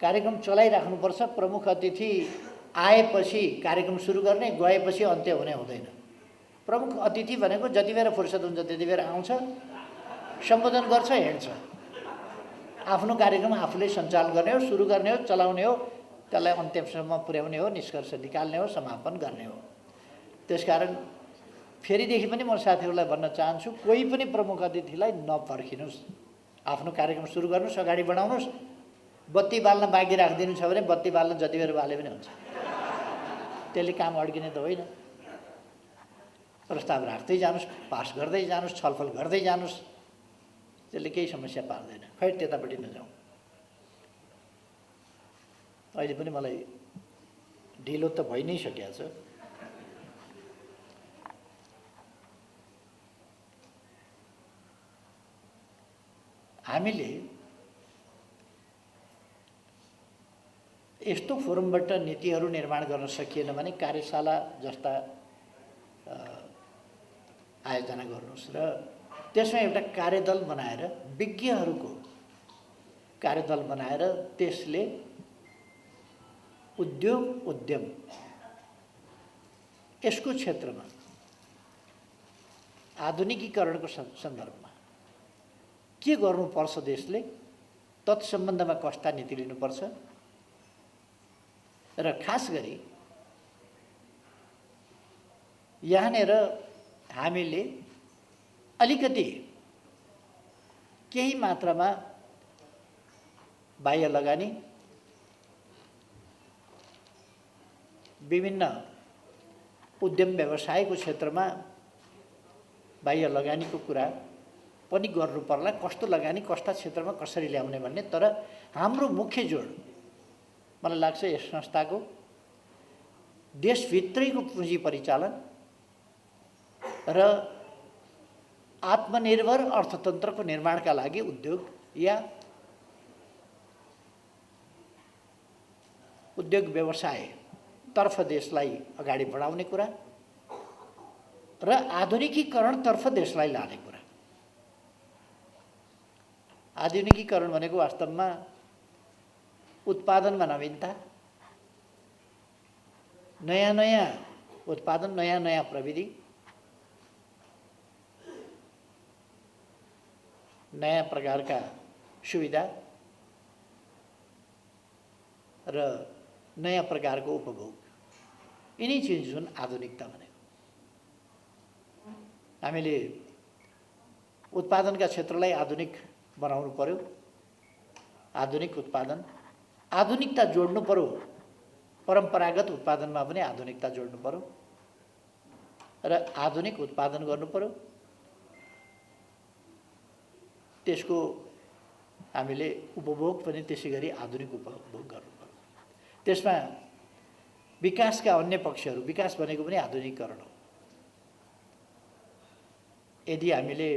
कार्यक्रम चलाइराख्नुपर्छ। प्रमुख अतिथि आएपछि कार्यक्रम सुरु गर्ने, गएपछि अन्त्य हुने हुँदैन। प्रमुख अतिथि भनेको जति बेला फुर्सद हुन्छ त्यति बेला आउँछ, सम्बोधन गर्छ, हिँड्छ। आफ्नो कार्यक्रम आफूले सञ्चालन गर्ने हो, सुरु गर्ने हो, चलाउने हो, त्यसलाई अन्त्यसम्म पुर्याउने हो, निष्कर्ष निकाल्ने हो, समापन गर्ने हो। त्यसकारण फेरिदेखि पनि म साथीहरूलाई भन्न चाहन्छु, कोही पनि प्रमुख अतिथिलाई नपर्खिनुहोस्। आफ्नो कार्यक्रम सुरु गर्नुहोस्, अगाडि बढाउनुहोस्। बत्ती बाल्न बाँकी राखिदिनु छ भने बत्ती बाल्न जति बेर बाले पनि हुन्छ। त्यसले काम अड्किने त होइन। प्रस्ताव राख्दै जानुहोस्, पास गर्दै जानुहोस्, छलफल गर्दै जानुहोस्। त्यसले केही समस्या पार्दैन। खै त्यतापट्टि नजाउँ। अहिले पनि मलाई ढिलो त भइ नै सकिएको छ। हामीले यस्तो फोरमबाट नीतिहरू निर्माण गर्न सकिएन भने कार्यशाला जस्ता आयोजना गर्नुहोस् र त्यसमा एउटा कार्यदल बनाएर, विज्ञहरूको कार्यदल बनाएर त्यसले उद्योग उद्यम यसको क्षेत्रमा आधुनिकीकरणको सन्दर्भमा के गर्नुपर्छ, देशले तत्सम्बन्धमा कस्ता नीति लिनुपर्छ र खास गरी यहाँनिर हामीले अलिकति केही मात्रामा बाह्य लगानी, विभिन्न उद्यम व्यवसायको क्षेत्रमा बाह्य लगानीको कुरा पनि गर्नु पर्ला। कस्तो लगानी कस्ता क्षेत्रमा कसरी ल्याउने भन्ने। तर हाम्रो मुख्य जोड मलाई लाग्छ यस संस्थाको देशभित्रैको पुँजी परिचालन र आत्मनिर्भर अर्थतन्त्रको निर्माणका लागि उद्योग या उद्योग व्यवसायतर्फ देशलाई अगाडि बढाउने कुरा र आधुनिकीकरणतर्फ देशलाई लाने कुरा। आधुनिकीकरण भनेको वास्तवमा उत्पादनमा नवीनता, नयाँ नयाँ उत्पादन, नयाँ नयाँ प्रविधि, नयाँ प्रकारका सुविधा र नयाँ प्रकारको उपभोग, यिनै चिज हुन् आधुनिकता भनेको। हामीले उत्पादनका क्षेत्रलाई आधुनिक बनाउनु पर्यो। आधुनिक उत्पादन, आधुनिकता जोड्नु पर्यो। परम्परागत उत्पादनमा पनि आधुनिकता जोड्नु पर्यो र आधुनिक उत्पादन गर्नु पर्यो। त्यसको हामीले उपभोग पनि त्यसै गरी आधुनिक उपभोग गर्नु पर्यो। त्यसमा विकासका अन्य पक्षहरू, विकास भनेको पनि आधुनिकीकरण हो। यदि हामीले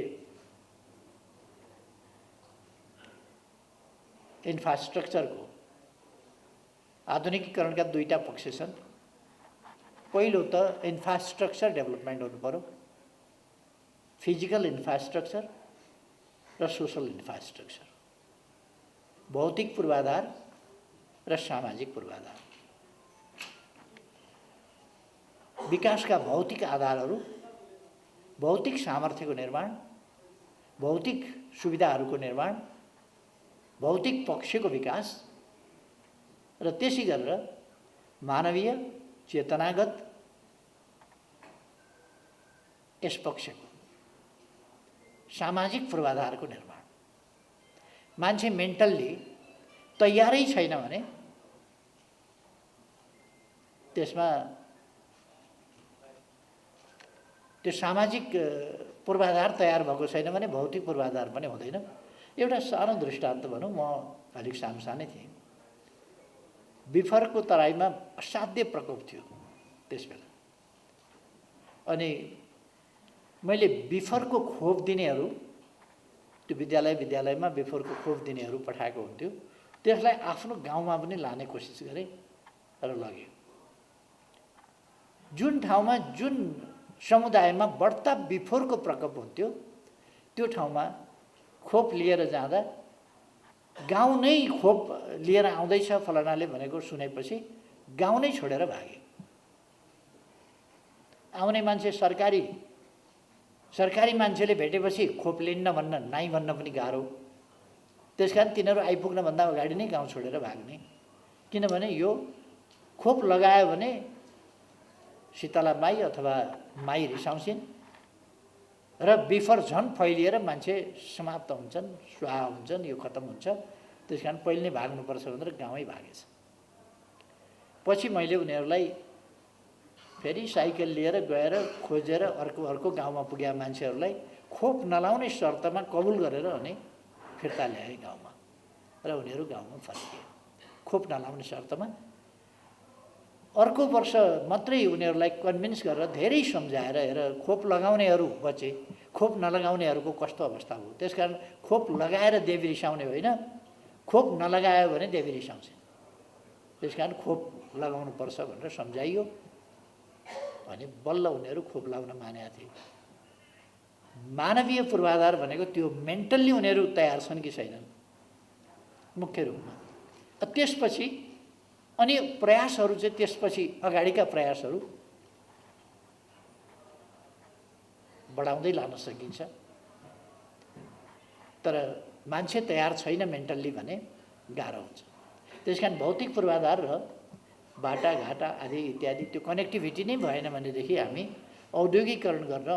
इन्फ्रास्ट्रक्चरको आधुनिकीकरणका दुईटा पक्ष छन्। पहिलो त इन्फ्रास्ट्रक्चर डेभलपमेन्ट हुनु पर्यो, फिजिकल इन्फ्रास्ट्रक्चर र सोशल इन्फ्रास्ट्रक्चर, भौतिक पूर्वाधार र सामाजिक पूर्वाधार। विकासका भौतिक आधारहरू, भौतिक सामर्थ्यको निर्माण, भौतिक सुविधाहरूको निर्माण, भौतिक पक्षको विकास र त्यसै गरेर मानवीय चेतनागत यस पक्षको सामाजिक पूर्वाधारको निर्माण। मान्छे मेन्टल्ली तयारै छैन भने त्यसमा त्यो सामाजिक पूर्वाधार तयार भएको छैन भने भौतिक पूर्वाधार पनि हुँदैन। एउटा सानो दृष्टान्त भनौँ, म अलिक सानसानै थिएँ। बिफरको तराईमा असाध्य प्रकोप थियो त्यसबेला। अनि मैले बिफरको खोप दिनेहरू, त्यो विद्यालयमा बिफरको खोप दिनेहरू पठाएको हुन्थ्यो। त्यसलाई आफ्नो गाउँमा पनि लाने कोसिस गरेँ र लग्यो। जुन ठाउँमा, जुन समुदायमा बढ्ता बिफोरको प्रकोप हुन्थ्यो, त्यो ठाउँमा खोप लिएर जाँदा गाउँ नै खोप लिएर आउँदैछ फलानाले भनेको सुनेपछि गाउँ नै छोडेर भागे। आउने मान्छे सरकारी मान्छेले भेटेपछि खोप लिन्न भन्न नाइ भन्न पनि गाह्रो। त्यसकारण तिनीहरू आइपुग्नभन्दा अगाडि नै गाउँ छोडेर भाग्ने। किनभने यो खोप लगायो भने शीतला माई अथवा माई रिसाउँछिन् र बिफर झन् फैलिएर मान्छे समाप्त हुन्छन्, स्वाहा हुन्छन्, यो खत्तम हुन्छ। त्यसकारण पहिले नै भाग्नुपर्छ भनेर गाउँै भागेछ। पछि मैले उनीहरूलाई फेरि साइकल लिएर गएर खोजेर अर्को गाउँमा पुगेका मान्छेहरूलाई खोप नलाउने शर्तमा कबुल गरेर अनि फिर्ता ल्याए गाउँमा र उनीहरू गाउँमा फर्किए खोप नलाउने शर्तमा। अर्को वर्ष मात्रै उनीहरूलाई कन्भिन्स गरेर धेरै सम्झाएर हेर खोप लगाउनेहरू बचे, खोप नलगाउनेहरूको कस्तो अवस्था हो। त्यसकारण खोप लगाएर देवी रिसाउने होइन, खोप नलगायो भने देवी रिसाउँछ। त्यसकारण खोप लगाउनुपर्छ भनेर सम्झाइयो भने बल्ल उनीहरू खोप लगाउन मानेका थिए। मानवीय पूर्वाधार भनेको त्यो मेन्टल्ली उनीहरू तयार छन् कि छैनन् मुख्य रूपमा। त्यसपछि अनि प्रयासहरू चाहिँ त्यसपछि अगाडिका प्रयासहरू बढाउँदै लान सकिन्छ। तर मान्छे तयार छैन मेन्टल्ली भने गाह्रो हुन्छ। त्यसकारण भौतिक पूर्वाधार र बाटाघाटा आदि इत्यादि त्यो कनेक्टिभिटी नै भएन भनेदेखि हामी औद्योगिकरण गर्न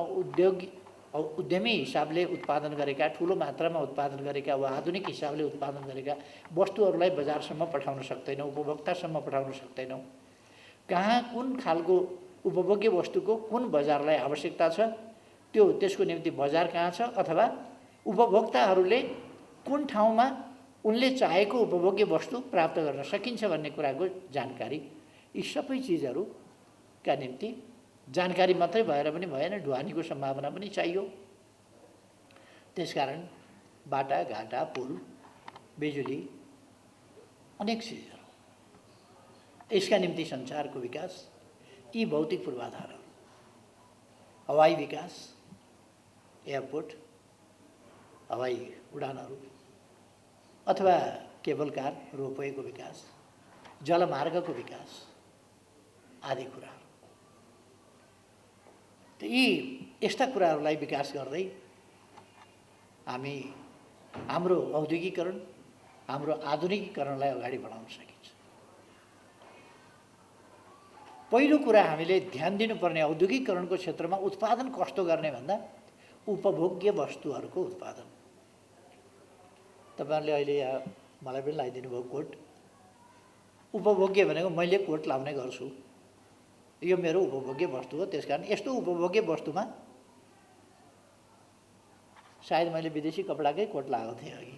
उद्यमी हिसाबले उत्पादन गरेका, ठुलो मात्रामा उत्पादन गरेका वा आधुनिक हिसाबले उत्पादन गरेका वस्तुहरूलाई बजारसम्म पठाउन सक्दैनौँ, उपभोक्तासम्म पठाउन सक्दैनौँ। कहाँ कुन खालको उपभोग्य वस्तुको कुन बजारलाई आवश्यकता छ, त्यसको निम्ति बजार कहाँ छ, अथवा उपभोक्ताहरूले कुन ठाउँमा उनले चाहेको उपभोग्य वस्तु प्राप्त गर्न सकिन्छ भन्ने कुराको जानकारी, यी सबै चिजहरूका निम्ति जानकारी मात्रै भएर पनि भएन, ढुवानीको सम्भावना पनि चाहियो। त्यसकारण बाटाघाटा, पुल, बिजुली, अनेक चिजहरू, यसका निम्ति सञ्चारको विकास, यी भौतिक पूर्वाधारहरू, हवाई विकास, एयरपोर्ट, हवाई उडानहरू अथवा केबल कार, रोपवेको विकास, जलमार्गको विकास आदि कुराहरू। यी यस्ता कुराहरूलाई विकास गर्दै हामी हाम्रो औद्योगिकरण, हाम्रो आधुनिकीकरणलाई अगाडि बढाउन सकिन्छ। पहिलो कुरा हामीले ध्यान दिनुपर्ने औद्योगिकरणको क्षेत्रमा उत्पादन कस्तो गर्ने भन्दा उपभोग्य वस्तुहरूको उत्पादन। तपाईहरुले अहिले यहाँ मलाई पनि लगाइदिनु भयो कोट। उपभोग्य भनेको मैले कोट लाउने गर्छु, यो मेरो उपभोग्य वस्तु हो। त्यसकारण यस्तो उपभोग्य वस्तुमा सायद मैले विदेशी कपडाकै कोट लगाएको थिएँ अघि,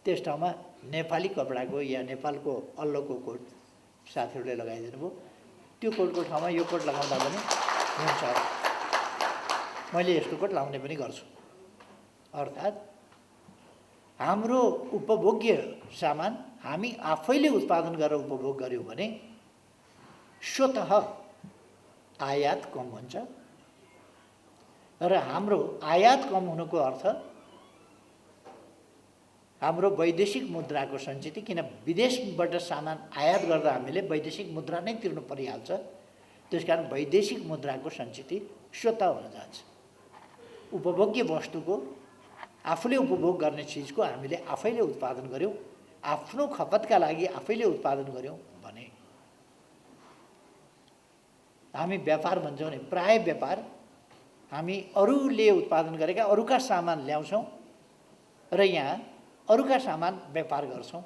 त्यस ठाउँमा नेपाली कपडाको या नेपालको अल्लोको कोट साथीहरूले लगाइदिनु भयो। त्यो कोटको ठाउँमा यो कोट लगाउँदा पनि हुन्छ। मैले यस्तो कोट लाउने पनि गर्छु। अर्थात् हाम्रो उपभोग्य सामान हामी आफैले उत्पादन गरेर उपभोग गर्यौं भने स्वतः आयात कम हुन्छ र हाम्रो आयात कम हुनुको अर्थ हाम्रो वैदेशिक मुद्राको सञ्चित, किन विदेशबाट सामान आयात गर्दा हामीले वैदेशिक मुद्रा नै तिर्नु परिहाल्छ। त्यसकारण वैदेशिक मुद्राको सञ्चित स्वतः हुन जान्छ। उपभोग्य वस्तुको आफूले उपभोग गर्ने चिजको हामीले आफैले उत्पादन गर्यौं, आफ्नो खपतका लागि आफैले उत्पादन गर्यौं भने हामी व्यापार भन्छौं नि, प्राय व्यापार हामी अरूले उत्पादन गरेका अरूका सामान ल्याउँछौं र यहाँ अरूका सामान व्यापार गर्छौं।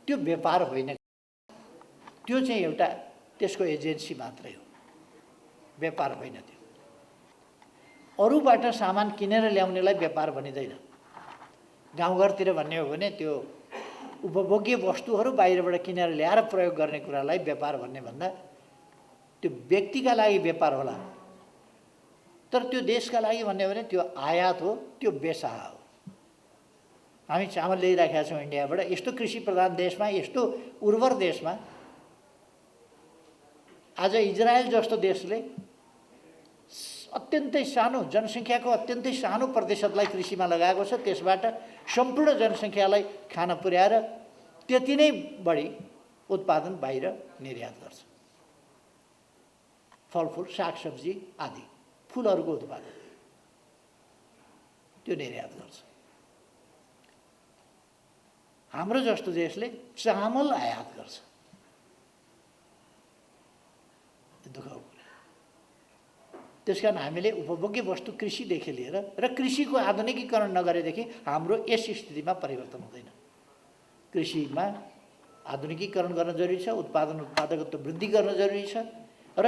त्यो व्यापार होइन, त्यो चाहिँ एउटा त्यसको एजेन्सी मात्रै हो, व्यापार होइन। त्यो अरूबाट सामान किनेर ल्याउनेलाई व्यापार भनिदैन। गाउँघरतिर भन्ने हो भने त्यो उपभोग्य वस्तुहरू बाहिरबाट किनेर ल्याएर प्रयोग गर्ने कुरालाई व्यापार भन्ने भन्दा त्यो व्यक्तिका लागि व्यापार होला, तर त्यो देशका लागि भन्ने हो भने त्यो आयात हो, त्यो बेसाह हो। हामी चामल ल्याइराखेका छौँ इन्डियाबाट, यस्तो कृषि प्रधान देशमा, यस्तो उर्वर देशमा आज इजरायल जस्तो देशले अत्यन्तै सानो जनसङ्ख्याको अत्यन्तै सानो प्रतिशतलाई कृषिमा लगाएको छ, त्यसबाट सम्पूर्ण जनसङ्ख्यालाई खाना पुर्याएर त्यति नै बढी उत्पादन बाहिर निर्यात गर्छ। फलफुल, सागसब्जी आदि फुलहरूको उत्पादन त्यो निर्यात गर्छ। हाम्रो जस्तो देशले चामल आयात गर्छ। दुःखको कुरा। त्यसकारण हामीले उपभोग्य वस्तु कृषिदेखि लिएर र कृषिको आधुनिकीकरण नगरेदेखि हाम्रो यस स्थितिमा परिवर्तन हुँदैन। कृषिमा आधुनिकीकरण गर्न जरुरी छ, उत्पादकत्व वृद्धि गर्न जरुरी छ र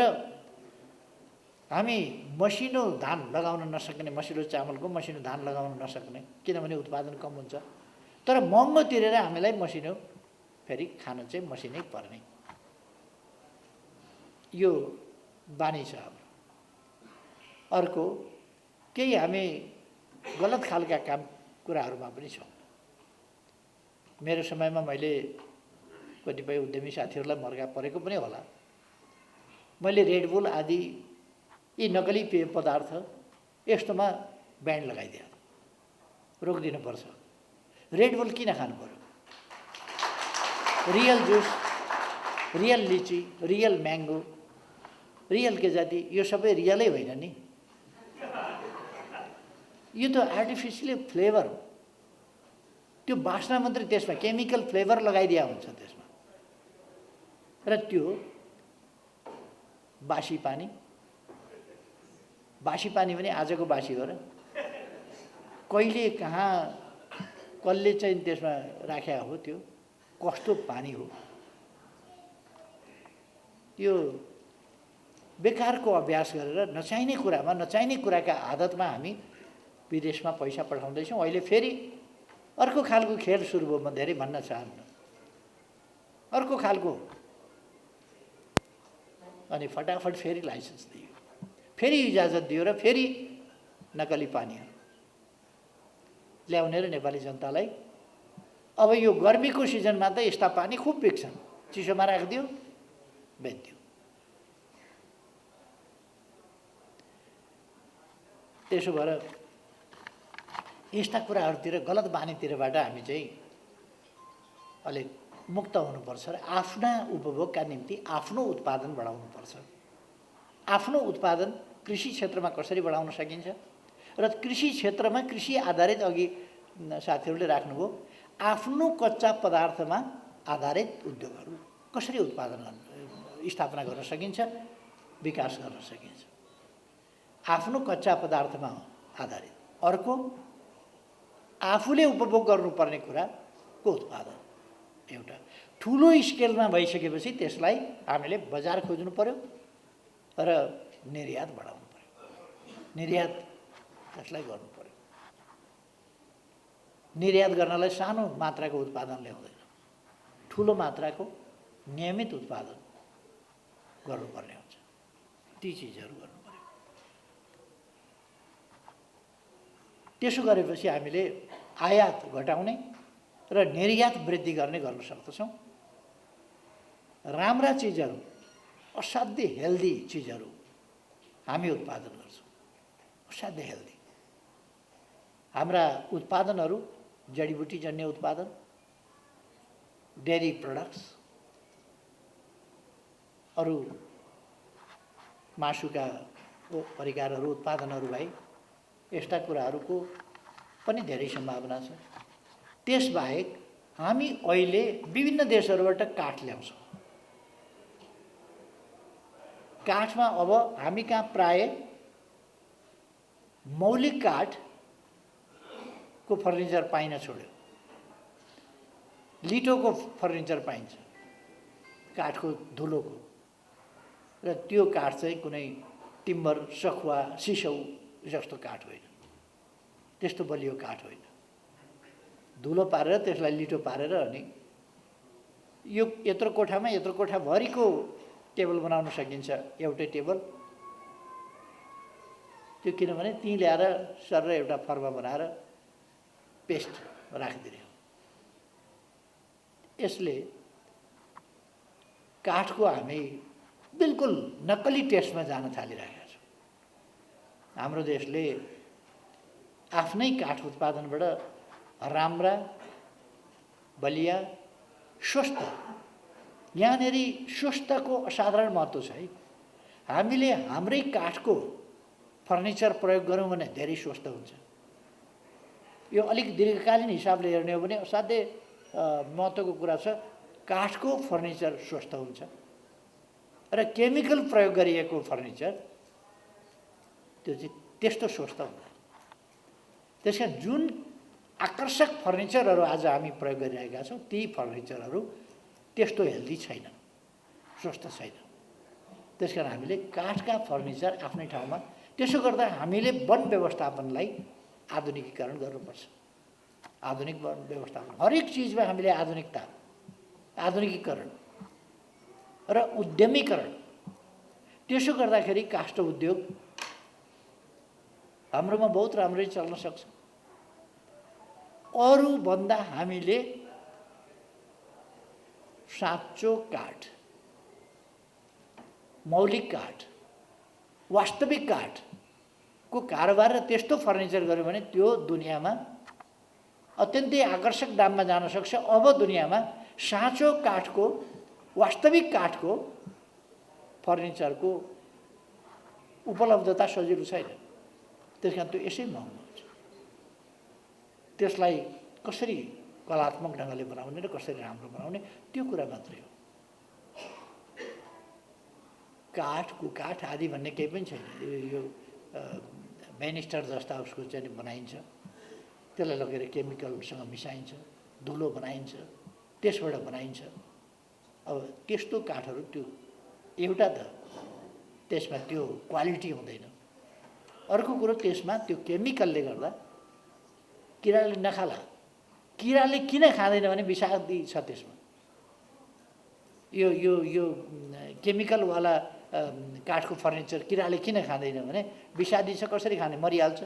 हामी मसिनो धान लगाउन नसक्ने, मसिनो चामलको मसिनो धान लगाउन नसक्ने, किनभने उत्पादन कम हुन्छ। तर महँगो तिरेर हामीलाई मसिनो फेरि खान चाहिँ मसिनै पर्ने, यो बानी छ हाम्रो। अर्को केही हामी गलत खालका कुराहरूमा पनि छौँ। मेरो समयमा मैले कतिपय उद्यमी साथीहरूलाई मर्का परेको पनि होला। मैले रेडबुल आदि यी नकली पेय पदार्थ यस्तोमा ब्यान्ड लगाइदिए, रोकिदिनुपर्छ। रेडबुल किन खानु पर्यो? रियल जुस, रियल लिची, रियल म्याङ्गो, रियल के जाति, यो सबै रियलै होइन नि। यो त आर्टिफिसियली फ्लेभर हो। त्यो बास्ना मात्रै, त्यसमा केमिकल फ्लेभर लगाइदिया हुन्छ त्यसमा। र त्यो बासी पानी, बासी पानी पनि आजको बासी हो र। कहिले कहाँ कसले चाहिँ त्यसमा राखेको हो, त्यो कस्तो पानी हो। त्यो बेकारको अभ्यास गरेर नचाहिने कुरामा, नचाहिने कुराका आदतमा हामी विदेशमा पैसा पठाउँदैछौँ। अहिले फेरि अर्को खालको खेल सुरु भयो। म धेरै भन्न चाहन्न, अर्को खालको। अनि फटाफट फेरि लाइसेन्स दियो, फेरि इजाजत दियो र फेरि नकली पानीहरू ल्याउने र नेपाली जनतालाई अब यो गर्मीको सिजनमा त यस्ता पानी खुब बिक्छन्, चिसोमा राखिदियो बेच्दियो। त्यसो भएर यस्ता कुराहरूतिर, गलत बानीतिरबाट हामी चाहिँ अलिक मुक्त हुनुपर्छ र आफ्ना उपभोगका निम्ति आफ्नो उत्पादन बढाउनुपर्छ। आफ्नो उत्पादन कृषि क्षेत्रमा कसरी बढाउन सकिन्छ र कृषि क्षेत्रमा कृषि आधारित, अघि साथीहरूले राख्नुभयो, आफ्नो कच्चा पदार्थमा आधारित उद्योगहरू कसरी उत्पादन स्थापना गर्न सकिन्छ, विकास गर्न सकिन्छ। आफ्नो कच्चा पदार्थमा आधारित। अर्को, आफूले उपभोग गर्नुपर्ने कुराको उत्पादन। एउटा ठुलो स्केलमा भइसकेपछि त्यसलाई हामीले बजार खोज्नु पर्यो र निर्यात बढाउनु पर्यो, निर्यात त्यसलाई गर्नु पर्यो। निर्यात गर्नलाई सानो मात्राको उत्पादन ल्याउँदैन, ठुलो मात्राको नियमित उत्पादन गर्नुपर्ने हुन्छ। ती चिजहरू गर्नु पर्यो। त्यसो गरेपछि हामीले आयात घटाउने र निर्यात वृद्धि गर्न सक्दछौँ। राम्रा चिजहरू, असाध्यै हेल्दी चिजहरू हामी उत्पादन गर्छौँ, असाध्यै हेल्दी। हाम्रा उत्पादनहरू जडीबुटीजन्य उत्पादन, डेयरी प्रडक्ट्स, अरू मासुका परिकारहरू, उत्पादनहरू भए यस्ता कुराहरूको पनि धेरै सम्भावना छ। त्यसबाहेक हामी अहिले विभिन्न देशहरूबाट काठ ल्याउँछौँ। काठमा अब हामी कहाँ प्राय मौलिक काठको फर्निचर पाइन छोड्यो, लिटोको फर्निचर पाइन्छ, काठको धुलोको। र त्यो काठ चाहिँ कुनै टिम्बर, सखुवा, सिसौ जस्तो काठ होइन, त्यस्तो बलियो काठ होइन। धुलो पारेर त्यसलाई लिटो पारेर अनि यो यत्रो कोठामा यत्रो कोठाभरिको टेबल बनाउन सकिन्छ, एउटै टेबल। त्यो किनभने त्यहीँ ल्याएर सर एउटा फर्मा बनाएर पेस्ट राखिदिने हो। यसले काठको हामी बिल्कुल नक्कली टेस्टमा जान थालिरहेका छौँ। हाम्रो देशले आफ्नै काठ उत्पादनबाट राम्रा बलिया स्वस्थ, यहाँनिर स्वस्थको असाधारण महत्त्व छ है। हामीले हाम्रै काठको फर्निचर प्रयोग गरौँ भने धेरै स्वस्थ हुन्छ। यो अलिक दीर्घकालीन हिसाबले हेर्ने हो भने असाध्यै महत्त्वको कुरा छ। काठको फर्निचर स्वस्थ हुन्छ र केमिकल प्रयोग गरिएको फर्निचर त्यो चाहिँ त्यस्तो स्वस्थ हुँदैन। त्यसकारण जुन आकर्षक फर्निचरहरू आज हामी प्रयोग गरिरहेका छौँ ती फर्निचरहरू त्यस्तो हेल्दी छैन, स्वस्थ छैन। त्यसकारण हामीले काठका फर्निचर आफ्नै ठाउँमा, त्यसो गर्दा हामीले वन व्यवस्थापनलाई आधुनिकीकरण गर्नुपर्छ। आधुनिक वन व्यवस्थापन हरेक चिजमा हामीले आधुनिकता, आधुनिकीकरण र उद्यमीकरण, त्यसो गर्दाखेरि काष्ठ उद्योग हाम्रोमा बहुत राम्ररी चल्न सक्छ। अरूभन्दा हामीले साँचो काठ, मौलिक काठ, वास्तविक काठको कारोबार र त्यस्तो फर्निचर गर्यो भने त्यो दुनियाँमा अत्यन्तै आकर्षक दाममा जान सक्छ। अब दुनियाँमा साँचो काठको, वास्तविक काठको फर्निचरको उपलब्धता सजिलो छैन। त्यसकारण त्यो यसै महँगो हुन्छ। त्यसलाई कसरी कलात्मक ढङ्गले बनाउने र कसरी राम्रो बनाउने त्यो कुरा मात्रै हो। काठ कुकाठ आदि भन्ने केही पनि छैन। यो बेनिस्टर जस्ता उसको चाहिँ बनाइन्छ, त्यसलाई लगेर केमिकलसँग मिसाइन्छ, धुलो बनाइन्छ, त्यसबाट बनाइन्छ। अब त्यस्तो काठहरू त्यो एउटा त त्यसमा त्यो क्वालिटी हुँदैन, अर्को कुरो त्यसमा त्यो केमिकलले गर्दा किराले नखाला। किराले किन खाँदैन भने विषादी छ त्यसमा। यो यो यो केमिकलवाला काठको फर्निचर किराले किन खाँदैन भने विषादी छ, कसरी खाने, मरिहाल्छ।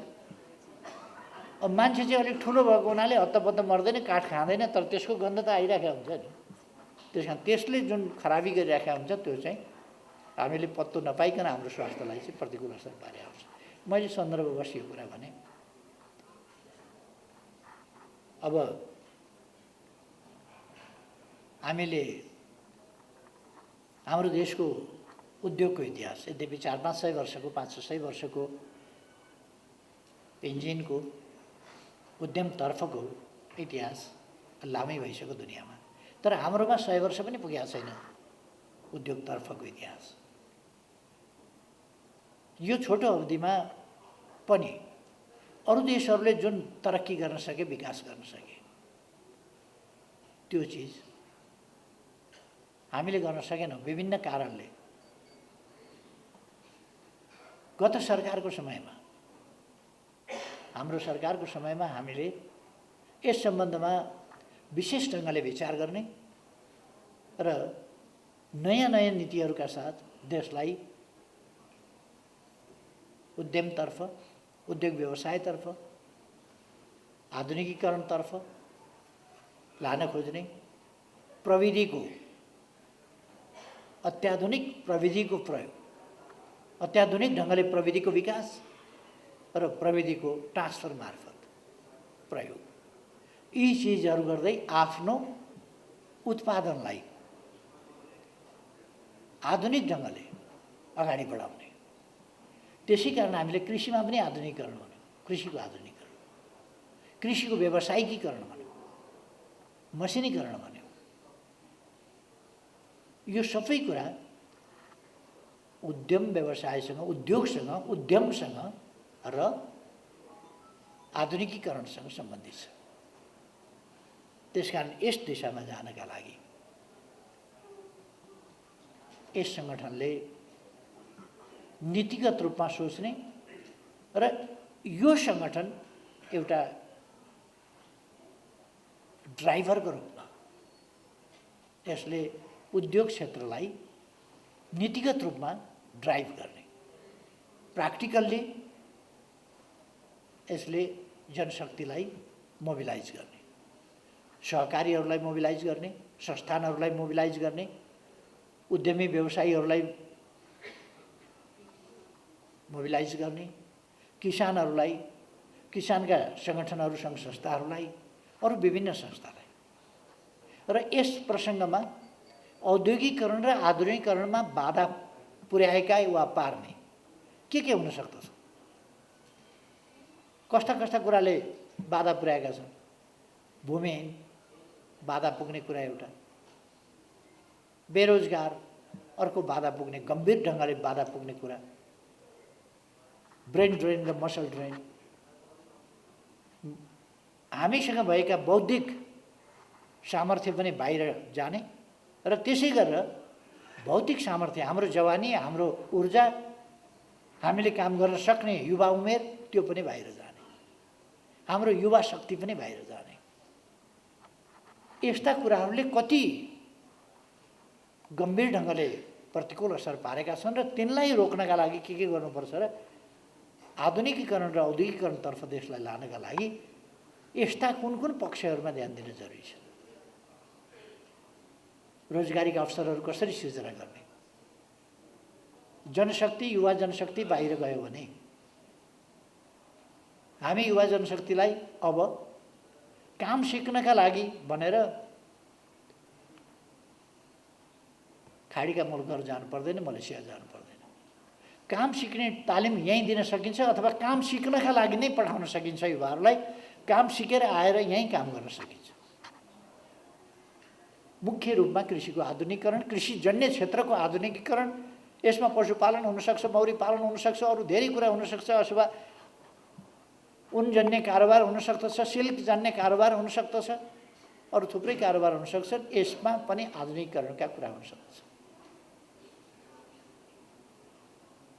अब मान्छे चाहिँ अलिक ठुलो भएको हुनाले हत्तपत्त मर्दैन, काठ खाँदैन, तर त्यसको गन्ध त आइरहेको हुन्छ नि। त्यस कारण त्यसले जुन खराबी गरिरहेको हुन्छ त्यो चाहिँ हामीले पत्तो नपाइकन हाम्रो स्वास्थ्यलाई चाहिँ प्रतिकूल असर पारेको हुन्छ। मैले सन्दर्भवश यो कुरा भने। अब हामीले हाम्रो देशको उद्योगको इतिहास यद्यपि 400-500 वर्षको 500-600 वर्षको इन्जिनको उद्यमतर्फको इतिहास लामै भइसक्यो दुनियाँमा, तर हाम्रोमा 100 वर्ष पनि पुगेको छैन उद्योगतर्फको इतिहास। यो छोटो अवधिमा पनि अरू देशहरूले जुन तरक्की गर्न सके, विकास गर्न सके, त्यो चिज हामीले गर्न सकेनौँ विभिन्न कारणले। गत सरकारको समयमा, हाम्रो सरकारको समयमा हामीले यस सम्बन्धमा विशेष ढङ्गले विचार गर्ने र नयाँ नयाँ नीतिहरूका साथ देशलाई उद्यमतर्फ, उद्योग व्यवसायतर्फ, आधुनिकीकरणतर्फ लान खोज्ने, प्रविधिको, अत्याधुनिक प्रविधिको प्रयोग, अत्याधुनिक ढङ्गले प्रविधिको विकास र प्रविधिको ट्रान्सफर मार्फत प्रयोग, यी चिजहरू गर्दै आफ्नो उत्पादनलाई आधुनिक ढङ्गले अगाडि बढाउने। त्यसै कारण हामीले कृषिमा पनि आधुनिकीकरण भन्यौँ, कृषिको आधुनिकीकरण, कृषिको व्यावसायिकीकरण भन्यौँ, मसिनीकरण भन्यौँ। यो सबै कुरा उद्यम व्यवसायसँग, उद्योगसँग, उद्यमसँग र आधुनिकीकरणसँग सम्बन्धित छ। त्यसकारण यस दिशामा जानका लागि यस सङ्गठनले नीतिगत रूपमा सोच्ने र यो सङ्गठन एउटा ड्राइभरको रूपमा यसले उद्योग क्षेत्रलाई नीतिगत रूपमा ड्राइभ गर्ने, प्र्याक्टिकल्ली यसले जनशक्तिलाई मोबिलाइज गर्ने, सहकारीहरूलाई मोबिलाइज गर्ने, संस्थानहरूलाई मोबिलाइज गर्ने, उद्यमी व्यवसायीहरूलाई मोबिलाइज गर्ने, किसानहरूलाई, किसानका सङ्गठनहरू, सङ्घ संस्थाहरूलाई, अरू विभिन्न संस्थालाई। र यस प्रसङ्गमा औद्योगिकरण र आधुनिकीकरणमा बाधा पुर्याएका वा पार्ने के हुन सक्दछ? कस्ता कस्ता कुराले बाधा पुर्याएका छन्? भूमिहीन बाधा पुग्ने कुरा एउटा, बेरोजगार अर्को बाधा पुग्ने, गम्भीर ढङ्गले बाधा पुग्ने कुरा, ब्रेन ड्रेन र मसल ड्रेन। हामीसँग भएका बौद्धिक सामर्थ्य पनि बाहिर जाने र त्यसै गरेर भौतिक सामर्थ्य, हाम्रो जवानी, हाम्रो ऊर्जा, हामीले काम गर्न सक्ने युवा उमेर, त्यो पनि बाहिर जाने, हाम्रो युवा शक्ति पनि बाहिर जाने। यस्ता कुराहरूले कति गम्भीर ढङ्गले प्रतिकूल असर पारेका छन् र तिनलाई रोक्नका लागि के गर्नुपर्छ र आधुनिकीकरण र औद्योगिकरणतर्फ देशलाई लानका लागि यस्ता कुन कुन पक्षहरूमा ध्यान दिन जरुरी छ? रोजगारीका अवसरहरू कसरी सृजना गर्ने? जनशक्ति, युवा जनशक्ति बाहिर गयो भने हामी युवा जनशक्तिलाई अब काम सिक्नका लागि भनेर खाडीका मुलुकहरू जानु पर्दैन, मलेसिया जानु पर्दैन। काम सिक्ने तालिम यहीँ दिन सकिन्छ अथवा काम सिक्नका लागि नै पठाउन सकिन्छ युवाहरूलाई। काम सिकेर आएर यहीँ काम गर्न सकिन्छ। मुख्य रूपमा कृषिको आधुनिकीकरण, कृषिजन्य क्षेत्रको आधुनिकीकरण, यसमा पशुपालन हुनसक्छ, मौरी पालन हुनसक्छ, अरू धेरै कुरा हुनसक्छ, अथवा उनजन्य कारोबार हुनसक्दछ, सिल्कजन्य कारोबार हुनसक्दछ, अरू थुप्रै कारोबार हुनसक्छन्। यसमा पनि आधुनिकीकरणका कुरा हुनसक्दछ।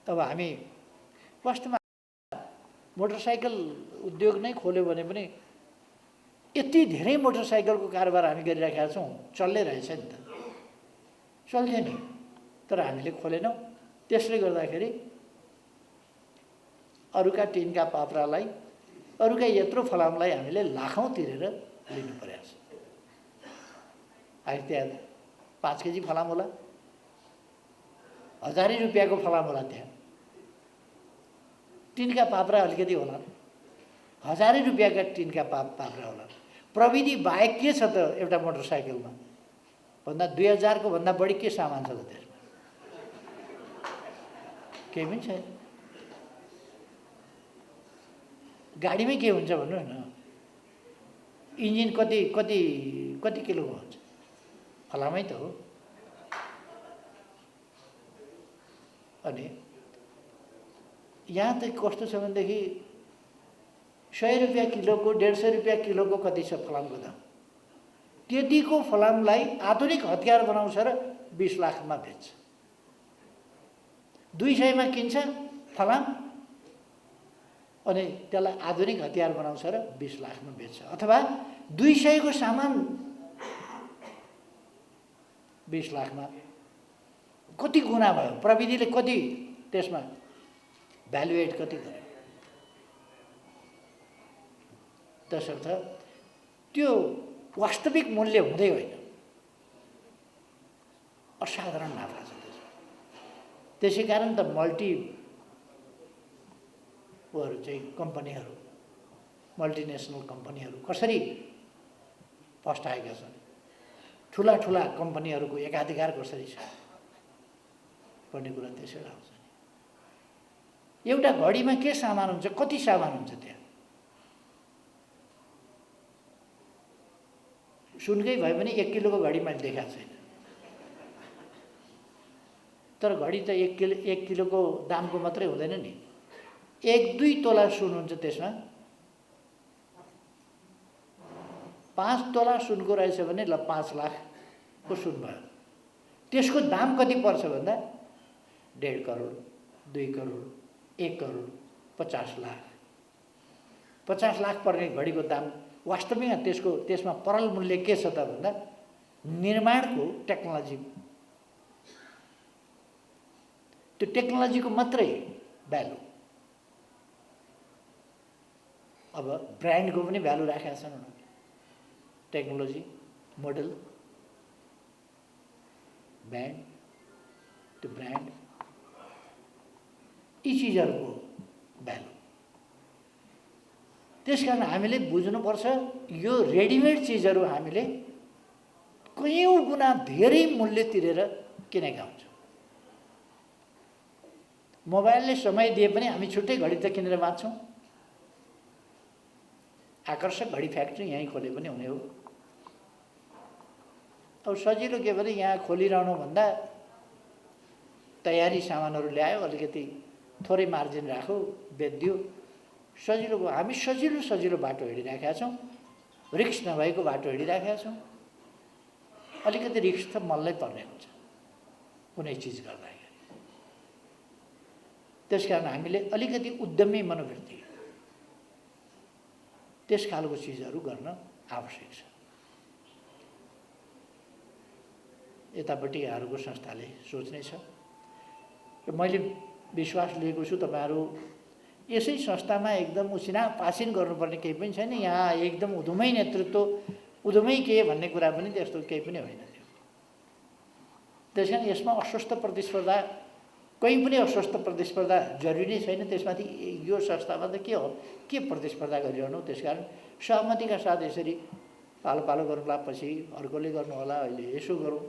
अब हामी वास्तवमा मोटरसाइकल उद्योग नै खोल्यो भने पनि यति धेरै मोटरसाइकलको कारोबार हामी गरिरहेका छौँ, चल्दै रहेछ नि त, चल्थ्यो नि, तर हामीले खोलेनौँ। त्यसले गर्दाखेरि अरूका टिनका पात्रालाई, अरूका यत्रो फलामलाई हामीले लाखौँ तिरेर लिनु परेको छ। अहिले त्यहाँ 5 केजी फलाम होला, 1000 रुपियाँको फलाम होला, त्यहाँ टिनका पात्रा अलिकति होला, 1000 रुपियाँका टिनका पात्रा होला। प्रविधि बाहेक के छ त एउटा मोटरसाइकलमा भन्दा 2000 को भन्दा बढी के सामान छ त त्यसमा? केही पनि छैन। गाडीमै के हुन्छ भन्नु न? इन्जिन कति कति कति किलोको हुन्छ? फलामै त हो। अनि यहाँ त कस्तो छ भनेदेखि 100 रुपियाँ किलोको, 150 रुपियाँ किलोको कति छ फलामको दाम। त्यतिको फलामलाई आधुनिक हतियार बनाउँछ र 20 लाखमा बेच्छ। 200 मा किन्छ फलाम अनि त्यसलाई आधुनिक हतियार बनाउँछ र 20 लाखमा बेच्छ। अथवा 200 को सामान 20 लाखमा। कति गुणा भयो? प्रविधिले कति त्यसमा भ्यालुएट कति गर्यो? त्यसर्थ त्यो वास्तविक मूल्य हुँदै होइन, असाधारण नाफा छ त्यसमा। त्यसै कारण त मल्टीहरू चाहिँ कम्पनीहरू, मल्टिनेसनल कम्पनीहरू कसरी फस्टाएका छन्, ठुला ठुला कम्पनीहरूको एकाधिकार कसरी छ भन्ने कुरा त्यसैले आउँछ। एउटा घडीमा के सामान हुन्छ, कति सामान हुन्छ त्यहाँ? सुनकै भयो भने 1 किलोको घडी मैले देखाएको छैन, तर घडी त 1 किलोको दामको मात्रै हुँदैन नि। 1-2 तोला सुन हुन्छ त्यसमा। 5 तोला सुनको रहेछ भने ल 5 लाखको सुन भयो। त्यसको दाम कति पर्छ भन्दा 1.5 करोड, 2 करोड, 1 करोड, 50 लाख। 50 लाख पर्ने घडीको दाम वास्तवमा त्यसमा परल मूल्य के छ त भन्दा निर्माणको टेक्नोलोजी, त्यो टेक्नोलोजीको मात्रै भ्यालु। अब ब्रान्डको पनि भ्यालु राखेका छन्। टेक्नोलोजी, मोडल, ब्रान्ड, त्यो ब्रान्ड, यी चिजहरूको भ्यालु त्यसकारण हामीले बुझ्नुपर्छ यो रेडिमेड चिजहरू हामीले कयौँ गुणा धेरै मूल्य तिरेर किनेका हुन्छौँ। मोबाइलले समय दिए पनि हामी छुट्टै घडी त किनेर बाँच्छौँ। आकर्षक घडी फ्याक्ट्री यहीँ खोले पनि हुने हो। अब सजिलो के भने यहाँ खोलिरहनु भन्दा तयारी सामानहरू ल्यायो, अलिकति थोरै मार्जिन राख्यो, बेच्दियो, सजिलो भयो। हामी सजिलो बाटो हिँडिराखेका छौँ, रिस्क नभएको बाटो हिँडिराखेका छौँ। अलिकति रिस्क त मल्लै पर्ने हुन्छ कुनै चिज गर्दाखेरि। त्यसकारण हामीले अलिकति उद्यमी मनोवृत्ति त्यस खालको चिजहरू गर्न आवश्यक छ। यतापट्टि यहाँहरूको संस्थाले सोच्नेछ र मैले विश्वास लिएको छु तपाईँहरू यसै संस्थामा एकदम उसिनापासिन गर्नुपर्ने केही पनि छैन। यहाँ एकदम उधुमै नेतृत्व, उधुमै के भन्ने कुरा पनि त्यस्तो केही पनि होइन थियो। त्यसकारण यसमा अस्वस्थ प्रतिस्पर्धा, कहीँ पनि अस्वस्थ प्रतिस्पर्धा जरुरी छैन। त्यसमाथि यो संस्थामा त के हो, के प्रतिस्पर्धा गरिरहनु। त्यसकारण सहमतिका साथ यसरी पालो पालो गर्नुला, पछि अर्कोले गर्नु होला, अहिले यसो गरौँ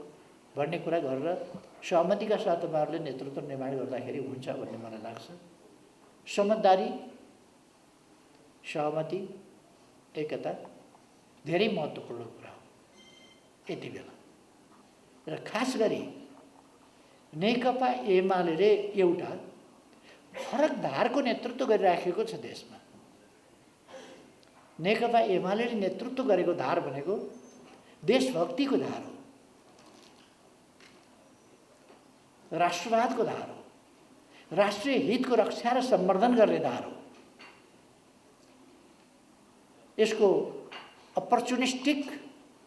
भन्ने कुरा गरेर सहमतिका साथ तपाईँहरूले नेतृत्व निर्माण गर्दाखेरि हुन्छ भन्ने मलाई लाग्छ। समझदारी, सहमति, एकता धेरै महत्त्वपूर्ण कुरा हो यति बेला। र खास गरी नेकपा एमाले एउटा फरक धारको नेतृत्व गरिराखेको छ देशमा। नेकपा एमाले नेतृत्व गरेको धार भनेको देशभक्तिको धार हो, राष्ट्रवादको धार हो, राष्ट्रिय हितको रक्षा र सम्वर्धन गर्ने धार हो। यसको अपर्चुनिस्टिक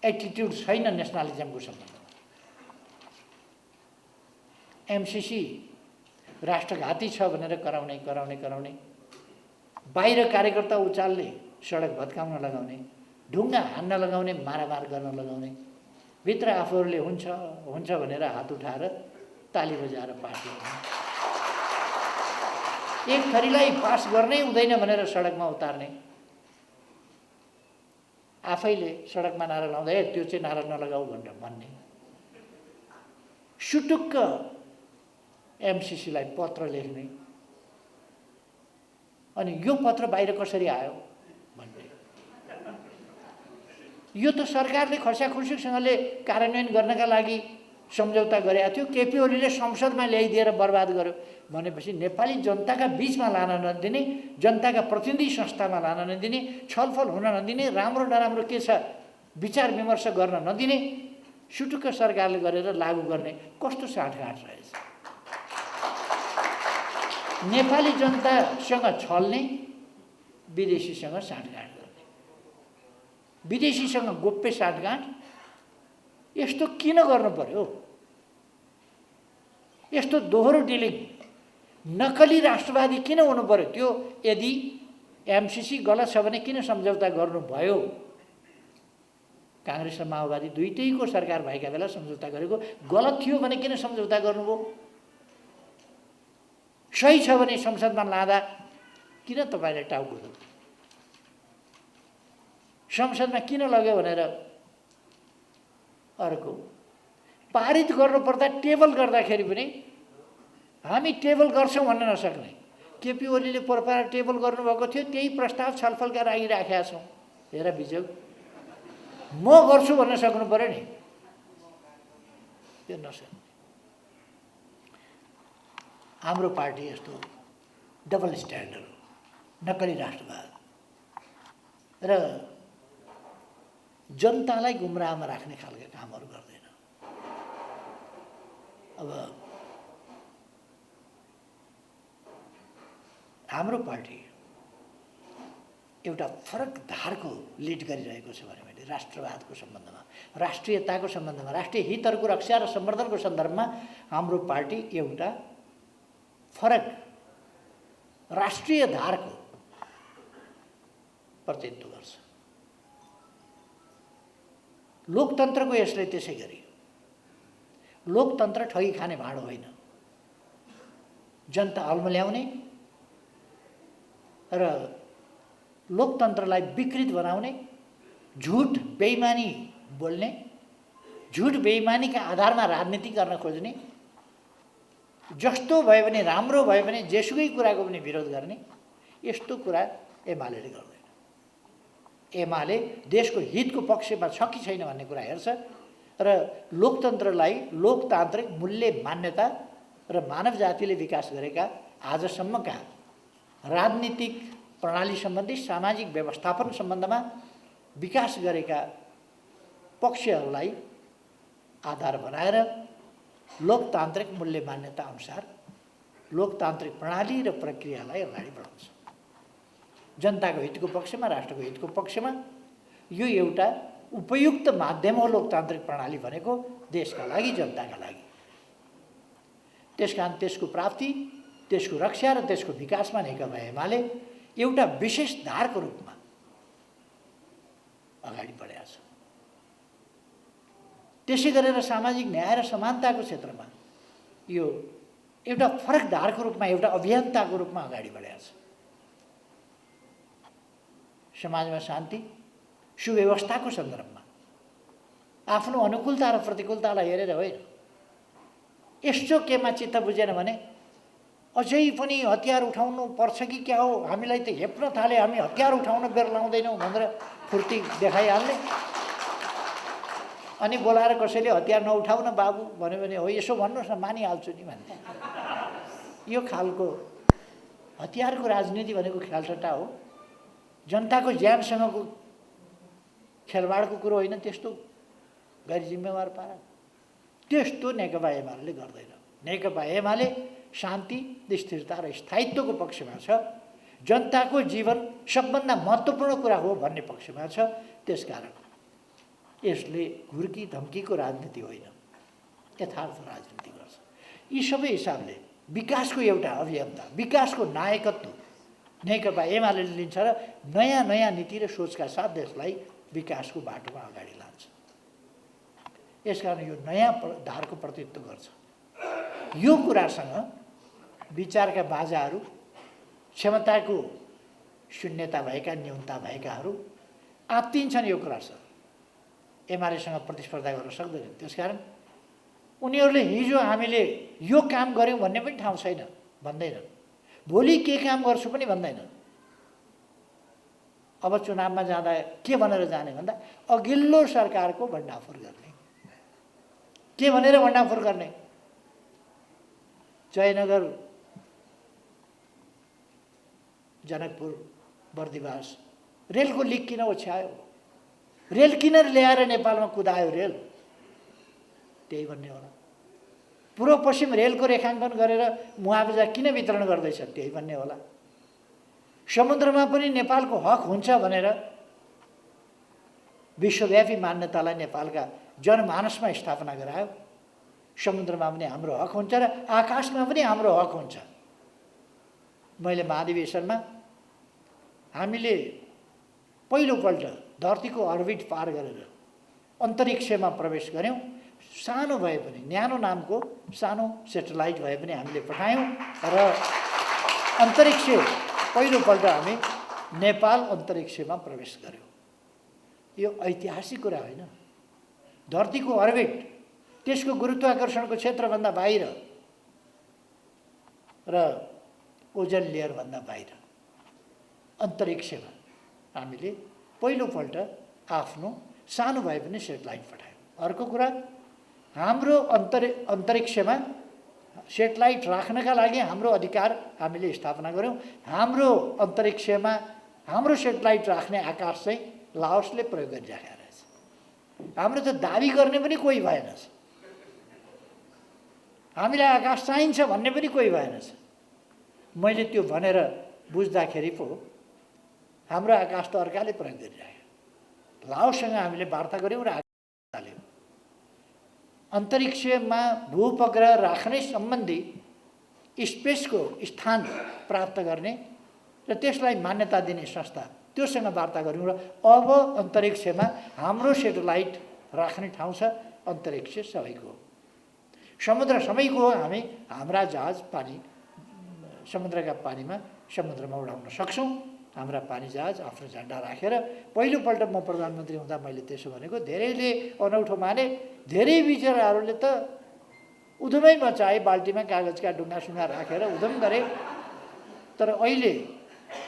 एटिट्युड छैन नेसनलिजमको सम्बन्धमा। एमसीसी राष्ट्रघाती छ भनेर कराउने, बाहिर कार्यकर्ता उचाल्ने, सडक भत्काउन लगाउने, ढुङ्गा हान्न लगाउने, मारामार गर्न लगाउने, भित्र आफूहरूले हुन्छ भनेर हात उठाएर ताली बजाएर पास गर्ने, एक थरीलाई पास गर्नै हुँदैन भनेर सडकमा उतार्ने, आफैले सडकमा नारा लाउँदा त्यो चाहिँ नारा नलगाऊ भनेर भन्ने, सुटुक्क एमसीसीलाई पत्र लेख्ने, अनि यो पत्र बाहिर कसरी आयो भन्ने। यो त सरकारले खर्साखुर्सीसँगले कार्यान्वयन गर्नका लागि सम्झौता गरेका थियो। केपी ओलीले संसदमा ल्याइदिएर बर्बाद गर्यो भनेपछि नेपाली जनताका बीचमा लान नदिने, जनताका प्रतिनिधि संस्थामा लान नदिने, छलफल हुन नदिने, राम्रो नराम्रो के छ विचार विमर्श गर्न नदिने, सुटुक्क सरकारले गरेर लागू गर्ने कस्तो साँठगाँठ रहेछ। नेपाली जनतासँग छल्ने, विदेशीसँग साँठगाँठ गर्ने, विदेशीसँग गोप्य साँठगाँठ, यस्तो किन गर्नु पर्यो? यस्तो दोहोरो डिलिङ, नकली राष्ट्रवादी किन हुनु पर्यो? त्यो यदि एमसीसी गलत छ भने किन सम्झौता गर्नुभयो? काङ्ग्रेस र माओवादी दुईटैको सरकार भएका बेला सम्झौता गरेको, गलत थियो भने किन सम्झौता गर्नुभयो? सही छ भने संसदमा लाँदा किन तपाईँले टाउको दुख्यो? संसदमा किन लग्यो भनेर अर्को पारित गर्नुपर्दा टेबल गर्दाखेरि पनि हामी टेबल गर्छौँ भन्न नसक्ने, केपी ओलीले परपार टेबल गर्नुभएको थियो, त्यही प्रस्ताव छलफलका लागि राखेका छौँ। हेर बिजोग, म गर्छु भन्न सक्नु पर्यो नि, त्यो नसक्ने। हाम्रो पार्टी यस्तो डबल स्ट्यान्डर्ड, नक्कली राष्ट्रवाद र जनतालाई गुमराहमा राख्ने खालका कामहरू गर्दैन। अब हाम्रो पार्टी एउटा फरक धारको लिड गरिरहेको छ भने मैले राष्ट्रवादको सम्बन्धमा, राष्ट्रियताको सम्बन्धमा, राष्ट्रिय हितहरूको रक्षा र सम्वर्धनको सन्दर्भमा हाम्रो पार्टी एउटा फरक राष्ट्रिय धारको प्रतिनिधित्व गर्छ। लोकतन्त्रको यसले त्यसै गरी, लोकतन्त्र ठगी खाने भाँडो होइन। जनता अल्मल्याउने र लोकतन्त्रलाई विकृत बनाउने, झुट बेइमानी बोल्ने, झुट बेइमानीका आधारमा राजनीति गर्न खोज्ने, जस्तो भयो भने राम्रो भयो भने जेसुकै कुराको पनि विरोध गर्ने, यस्तो कुरा एमाले गर्दैन। एमाले देशको हितको पक्षमा छ कि छैन भन्ने कुरा हेर्छ र लोकतन्त्रलाई लोकतान्त्रिक मूल्य मान्यता र मानव जातिले विकास गरेका आजसम्मका राजनीतिक प्रणाली सम्बन्धी सामाजिक व्यवस्थापन सम्बन्धमा विकास गरेका पक्षहरूलाई आधार बनाएर लोकतान्त्रिक मूल्य मान्यता अनुसार लोकतान्त्रिक प्रणाली र प्रक्रियालाई अगाडि बढाउँछ। जनताको हितको पक्षमा, राष्ट्रको हितको पक्षमा यो एउटा उपयुक्त माध्यम हो लोकतान्त्रिक प्रणाली भनेको देशका लागि, जनताका लागि। त्यसकारण त्यसको प्राप्ति, त्यसको रक्षा र त्यसको विकासमा नेकपा एमाले एउटा विशेष धारको रूपमा अगाडि बढेको छ। त्यसै गरेर सामाजिक न्याय र समानताको क्षेत्रमा यो एउटा फरक धारको रूपमा, एउटा अभियन्ताको रूपमा अगाडि बढेको छ। समाजमा शान्ति सुव्यवस्थाको सन्दर्भमा आफ्नो अनुकूलता र प्रतिकूलतालाई हेरेर होइन, यस्तो केमा चित्त बुझेन भने अझै पनि हतियार उठाउनु पर्छ कि क्या हो, हामीलाई त हेप्न थाले, हामी हतियार उठाउन बेर लाउँदैनौँ भनेर फुर्ती देखाइहाल्ने। अनि बोलाएर कसैले हतियार नउठाउन बाबु भन्यो भने हो यसो भन्नुहोस् न, मानिहाल्छु नि भन्थे। यो खालको हतियारको राजनीति भनेको ख्यालठट्टा हो, जनताको ज्यानसँगको खेलवाडको कुरो होइन। त्यस्तो गैर जिम्मेवार पारा त्यस्तो नेकपा एमाले गर्दैन। नेकपा एमाले शान्ति, स्थिरता र स्थायित्वको पक्षमा छ। जनताको जीवन सबभन्दा महत्त्वपूर्ण कुरा हो भन्ने पक्षमा छ। त्यसकारण यसले घुर्की धम्कीको राजनीति होइन, यथार्थ राजनीति गर्छ। यी सबै हिसाबले विकासको एउटा अभियन्ता, विकासको नायकत्व नेकपा एमाले लिन्छ र नयाँ नयाँ नीति र सोचका साथ देशलाई विकासको बाटोमा अगाडि लान्छ। यसकारण यो नयाँ धारको प्रतिनिधित्व गर्छ। यो कुरासँग विचारका बाजाहरू, क्षमताको शून्यता भएका, न्यूनता भएकाहरू आत्तिन्छन्। यो कुरासँग एमालेसँग प्रतिस्पर्धा गर्न सक्दैनन्। त्यसकारण उनीहरूले हिजो हामीले यो काम गऱ्यौँ भन्ने पनि ठाउँ छैन भन्दैनन्, भोलि के काम गर्छु पनि भन्दैनन्। अब चुनावमा जाँदा के भनेर जाने भन्दा अघिल्लो सरकारको भण्डाफोर गर्ने। के भनेर भण्डाफोर गर्ने? जयनगर, जनकपुर, बर्दिवास रेलको लिक किन ओछ्यायो, रेल किन ल्याएर नेपालमा कुदायो रेल, त्यही भन्ने होला। पूर्व पश्चिम रेलको रेखाङ्कन गरेर मुआवजा किन वितरण गर्दैछ, त्यही भन्ने होला। समुद्रमा पनि नेपालको हक हुन्छ भनेर विश्वव्यापी मान्यतालाई नेपालका जनमानसमा स्थापना गरायो। समुद्रमा पनि हाम्रो हक हुन्छ र आकाशमा पनि हाम्रो हक हुन्छ। मैले महाधिवेशनमा हामीले पहिलोपल्ट धरतीको अर्बिट पार गरेर अन्तरिक्षमा प्रवेश गऱ्यौँ। सानो भए पनि, न्यानो नामको सानो सेटेलाइट भए पनि हामीले पठायौँ र अन्तरिक्ष पहिलोपल्ट हामी नेपाल अन्तरिक्षमा प्रवेश गऱ्यौँ। यो ऐतिहासिक कुरा होइन। धरतीको अर्बिट, त्यसको गुरुत्वाकर्षणको क्षेत्रभन्दा बाहिर र ओजन लेयरभन्दा बाहिर अन्तरिक्षमा हामीले पहिलोपल्ट आफ्नो सानो भए पनि सेटेलाइट पठायौँ। अर्को कुरा, हाम्रो अन्तरिक्षमा सेटेलाइट राख्नका लागि हाम्रो अधिकार हामीले स्थापना गऱ्यौँ। हाम्रो अन्तरिक्षमा हाम्रो सेटेलाइट राख्ने आकाश चाहिँ लाओसले प्रयोग गरिराखेको रहेछ। हाम्रो त दाबी गर्ने पनि कोही भएनछ, हामीलाई आकाश चाहिन्छ भन्ने पनि कोही भएनछ। मैले त्यो भनेर बुझ्दाखेरि पो हाम्रो आकाश त अर्काले प्रयोग गरिराख्यो। लाओससँग हामीले वार्ता गऱ्यौँ र आकाश हाल्यौँ। अन्तरिक्षमा भूउपग्रह राख्ने सम्बन्धी स्पेसको स्थान प्राप्त गर्ने र त्यसलाई मान्यता दिने संस्था, त्योसँग वार्ता गऱ्यौँ र अब अन्तरिक्षमा हाम्रो सेटेलाइट राख्ने ठाउँ छ। अन्तरिक्ष सबैको हो, समुद्र सबैको हो। हामी हाम्रा जहाज पानी, समुद्रका पानीमा, समुद्रमा उडाउन सक्छौँ हाम्रा पानी जहाज आफ्नो झन्डा राखेर पहिलोपल्ट म प्रधानमन्त्री हुँदा मैले त्यसो भनेको। धेरैले अनौठो माने, धेरै विचाराहरूले त उधमै मचाए, बाल्टीमा कागजका ढुङ्गासुङ्गा राखेर उधम गरे। तर अहिले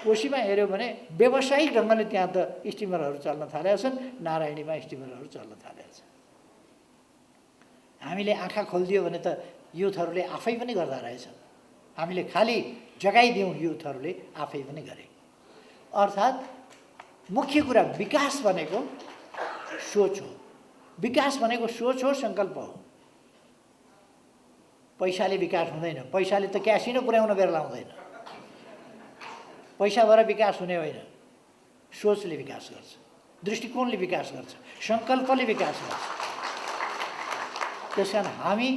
कोशीमा हेऱ्यो भने व्यावसायिक ढङ्गले त्यहाँ त स्टिमरहरू चल्न थालेका छन्, नारायणीमा स्टिमरहरू चल्न थालेका छन्। हामीले आँखा खोलिदियो भने त युथहरूले आफै पनि गर्दा रहेछ। हामीले खालि जगाइदिउँ, युथहरूले आफै पनि गरे। अर्थात् मुख्य कुरा विकास भनेको सोच हो, विकास भनेको सोच हो, सङ्कल्प हो। पैसाले विकास हुँदैन, पैसाले त क्यासिनो पुर्याउन बेर लाउँदैन। पैसा भएर विकास हुने होइन, सोचले विकास गर्छ, दृष्टिकोणले विकास गर्छ, सङ्कल्पले विकास गर्छ। त्यस कारण हामी